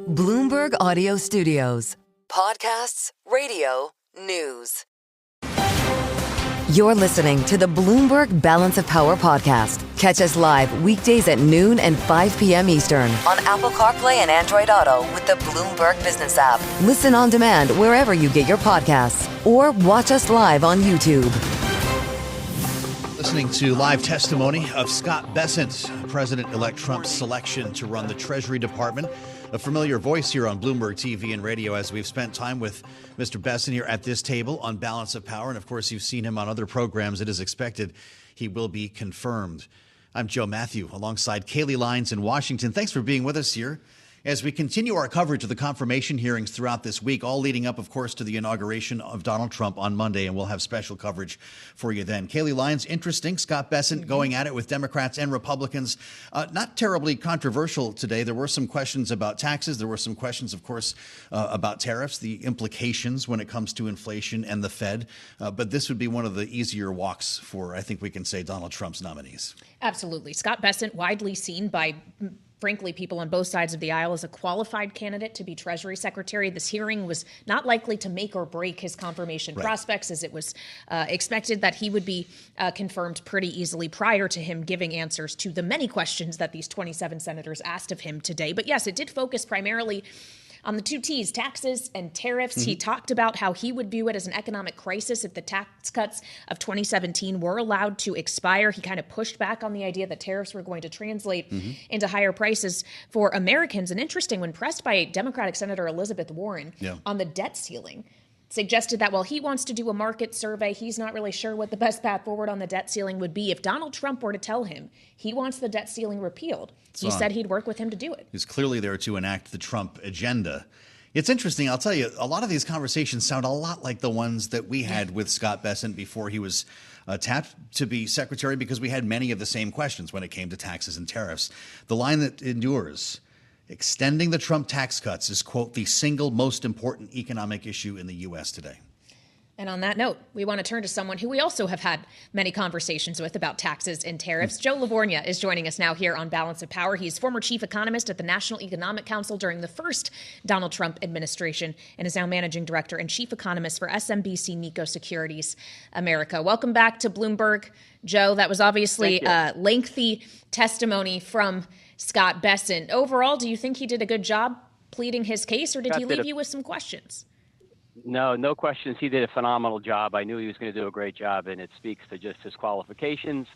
Bloomberg Audio Studios. Podcasts, radio, news. You're listening to the Bloomberg Balance of Power podcast. Catch us live weekdays at noon and 5 p.m. Eastern on Apple CarPlay and Android Auto with the Bloomberg Business app. Listen on demand wherever you get your podcasts or watch us live on YouTube. Listening to live testimony of Scott Bessent, President-elect Trump's selection to run the Treasury Department. A familiar voice here on Bloomberg TV and radio as we've spent time with Mr. Bessent here at this table on Balance of Power. And of course, you've seen him on other programs. It is expected he will be confirmed. I'm Joe Mathieu alongside Kailey, Leinz in Washington. Thanks for being with us here as we continue our coverage of the confirmation hearings throughout this week, all leading up, of course, to the inauguration of Donald Trump on Monday, and we'll have special coverage for you then. Kailey, Leinz, interesting. Scott Bessent going at it with Democrats and Republicans. Not terribly controversial today. There were some questions about taxes. There were some questions, of course, about tariffs, the implications when it comes to inflation and the Fed. But this would be one of the easier walks for, I think we can say, Donald Trump's nominees. Absolutely. Scott Bessent, widely seen by frankly, people on both sides of the aisle as a qualified candidate to be Treasury Secretary. This hearing was not likely to make or break his confirmation prospects, as it was expected that he would be confirmed pretty easily prior to him giving answers to the many questions that these 27 senators asked of him today. But yes, it did focus primarily on the two T's, taxes and tariffs. He talked about how he would view it as an economic crisis if the tax cuts of 2017 were allowed to expire. He kind of pushed back on the idea that tariffs were going to translate into higher prices for Americans. And interesting, when pressed by Democratic Senator Elizabeth Warren on the debt ceiling, suggested that while he wants to do a market survey, he's not really sure what the best path forward on the debt ceiling would be. If Donald Trump were to tell him he wants the debt ceiling repealed, he said he'd work with him to do it. He's clearly there to enact the Trump agenda. It's interesting. I'll tell you, a lot of these conversations sound a lot like the ones that we had with Scott Bessent before he was tapped to be secretary, because we had many of the same questions when it came to taxes and tariffs. The line that endures: extending the Trump tax cuts is, quote, the single most important economic issue in the U.S. today. And on that note, we want to turn to someone who we also have had many conversations with about taxes and tariffs. Joe Lavorgna is joining us now here on Balance of Power. He's former chief economist at the National Economic Council during the first Donald Trump administration and is now managing director and chief economist for SMBC Nikko Securities America. Welcome back to Bloomberg, Joe. That was obviously a lengthy testimony from Scott Bessent. Overall, do you think he did a good job pleading his case, or did he leave you with some questions? No questions. He did a phenomenal job. I knew he was going to do a great job, and it speaks to just his qualifications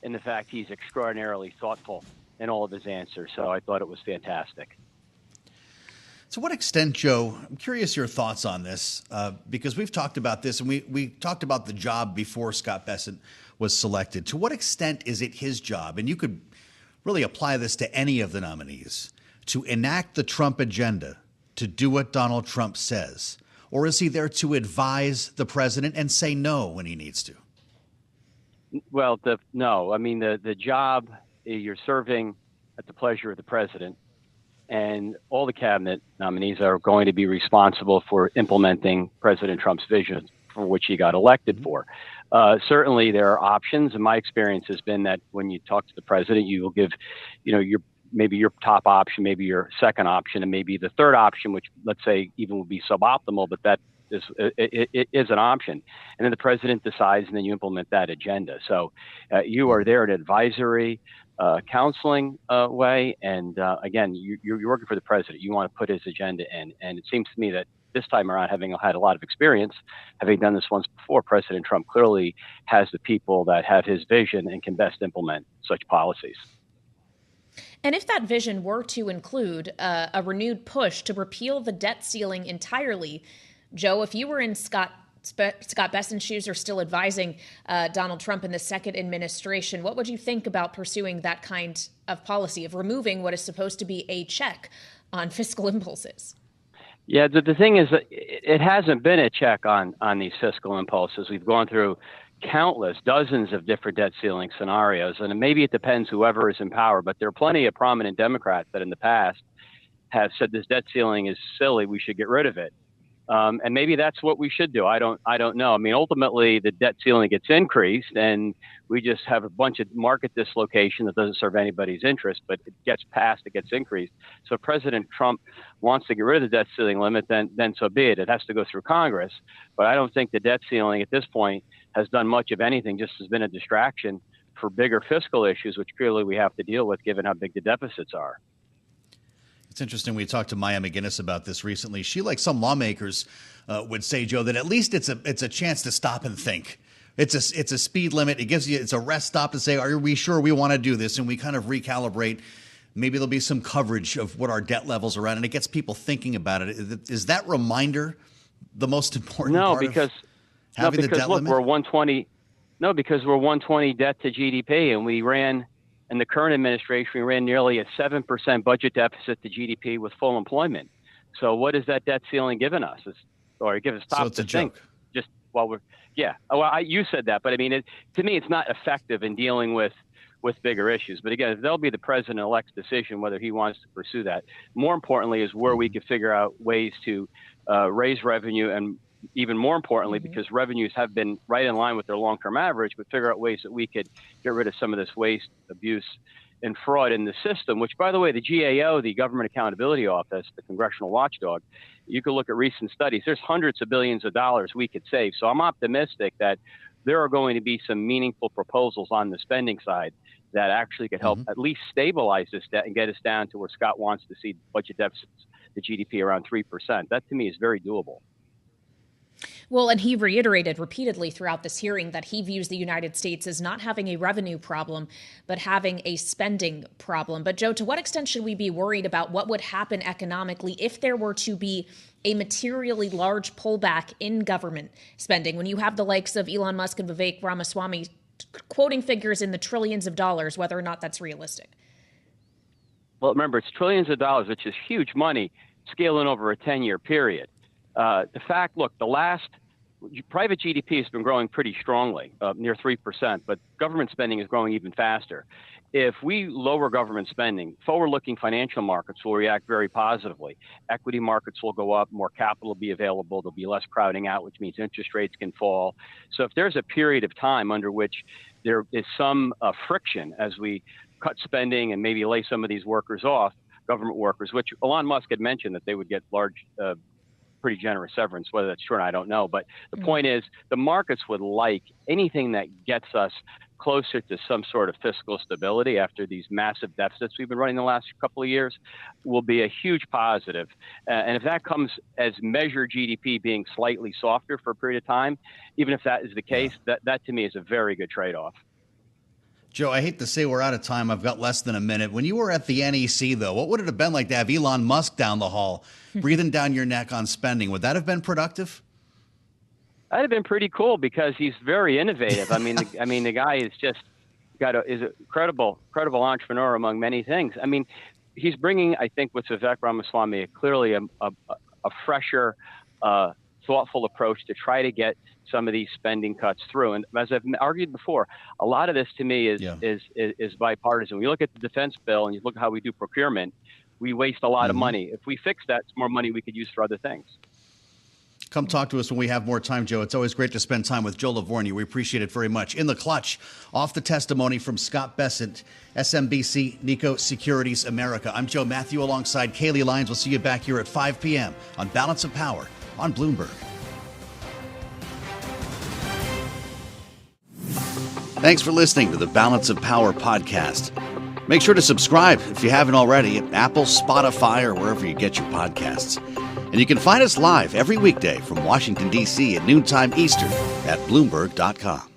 and the fact he's extraordinarily thoughtful in all of his answers. So I thought it was fantastic. To what extent, Joe, I'm curious your thoughts on this, because we've talked about this, and we talked about the job before Scott Bessent was selected. To what extent is it his job, and you could really apply this to any of the nominees, to enact the Trump agenda, to do what Donald Trump says? Or is he there to advise the president and say no when he needs to? Well, no. I mean, the job, you're serving at the pleasure of the president, and all the cabinet nominees are going to be responsible for implementing President Trump's vision for which he got elected for. Certainly there are options, and my experience has been that when you talk to the president, you will give, maybe your top option, maybe your second option, and maybe the third option, which let's say even would be suboptimal, but that is it is an option. And then the president decides, and then you implement that agenda. So you are there in an advisory, counseling way. And again, you're working for the president. You want to put his agenda in. And it seems to me that this time around, having had a lot of experience, having done this once before, President Trump clearly has the people that have his vision and can best implement such policies. And if that vision were to include a renewed push to repeal the debt ceiling entirely, Joe, if you were in Scott Bessent's shoes or still advising Donald Trump in the second administration, what would you think about pursuing that kind of policy of removing what is supposed to be a check on fiscal impulses? Yeah, the thing is that it hasn't been a check on these fiscal impulses. We've gone through dozens of different debt ceiling scenarios, and maybe it depends whoever is in power, but there are plenty of prominent Democrats that in the past have said this debt ceiling is silly, we should get rid of it. And maybe that's what we should do. I don't know. I mean, ultimately, the debt ceiling gets increased, and we just have a bunch of market dislocation that doesn't serve anybody's interest, but it gets passed, it gets increased. So if President Trump wants to get rid of the debt ceiling limit, then so be it. It has to go through Congress. But I don't think the debt ceiling at this point has done much of anything, just has been a distraction for bigger fiscal issues, which clearly we have to deal with given how big the deficits are. It's interesting. We talked to Maya McGinnis about this recently. She, like some lawmakers, would say, Joe, that at least it's a chance to stop and think. It's a speed limit. It's a rest stop to say, are we sure we want to do this? And we kind of recalibrate. Maybe there'll be some coverage of what our debt levels are at, and it gets people thinking about it. Is that reminder the most important part of having the debt limit? We're 120. No, because we're 120 debt to GDP, and we ran. In the current administration, we ran nearly a 7% budget deficit to GDP with full employment. So what is that debt ceiling giving us? Give us so it's a think. Joke. Just while we're, yeah. Well, you said that, but I mean, to me, it's not effective in dealing with bigger issues. But again, that'll be the president-elect's decision whether he wants to pursue that. More importantly is where we could figure out ways to raise revenue, and even more importantly, because revenues have been right in line with their long-term average, but figure out ways that we could get rid of some of this waste, abuse, and fraud in the system, which, by the way, the GAO, the Government Accountability Office, the congressional watchdog, you could look at recent studies. There's hundreds of billions of dollars we could save. So I'm optimistic that there are going to be some meaningful proposals on the spending side that actually could help at least stabilize this debt and get us down to where Scott wants to see budget deficits, the GDP around 3%. That, to me, is very doable. Well, and he reiterated repeatedly throughout this hearing that he views the United States as not having a revenue problem, but having a spending problem. But Joe, to what extent should we be worried about what would happen economically if there were to be a materially large pullback in government spending, when you have the likes of Elon Musk and Vivek Ramaswamy quoting figures in the trillions of dollars, whether or not that's realistic? Well, remember, it's trillions of dollars, which is huge money, scaling over a 10-year period. The fact, look, the last private GDP has been growing pretty strongly, near 3%, but government spending is growing even faster. If we lower government spending, forward-looking financial markets will react very positively. Equity markets will go up, more capital will be available, there'll be less crowding out, which means interest rates can fall. So if there's a period of time under which there is some friction as we cut spending and maybe lay some of these workers off, government workers, which Elon Musk had mentioned that they would get large pretty generous severance. Whether that's true, I don't know. But the point is, the markets would like anything that gets us closer to some sort of fiscal stability after these massive deficits we've been running the last couple of years will be a huge positive. And if that comes as measured GDP being slightly softer for a period of time, even if that is the case, that to me is a very good trade-off. Joe, I hate to say we're out of time. I've got less than a minute. When you were at the NEC, though, what would it have been like to have Elon Musk down the hall, breathing down your neck on spending? Would that have been productive? That'd have been pretty cool because he's very innovative. I mean, the guy is just is a credible entrepreneur among many things. I mean, he's bringing, I think, with Vivek Ramaswamy, clearly a fresher, thoughtful approach to try to get some of these spending cuts through. And as I've argued before, a lot of this to me is bipartisan. When you look at the defense bill and you look at how we do procurement, we waste a lot of money. If we fix that, it's more money we could use for other things. Come talk to us when we have more time, Joe. It's always great to spend time with Joe Lavorgna. We appreciate it very much. In the clutch, off the testimony from Scott Bessent, SMBC, Nikko, Securities, America. I'm Joe Mathieu alongside Kailey Leinz. We'll see you back here at 5 p.m. on Balance of Power on Bloomberg. Thanks for listening to the Balance of Power podcast. Make sure to subscribe if you haven't already at Apple, Spotify, or wherever you get your podcasts. And you can find us live every weekday from Washington, D.C. at noontime Eastern at Bloomberg.com.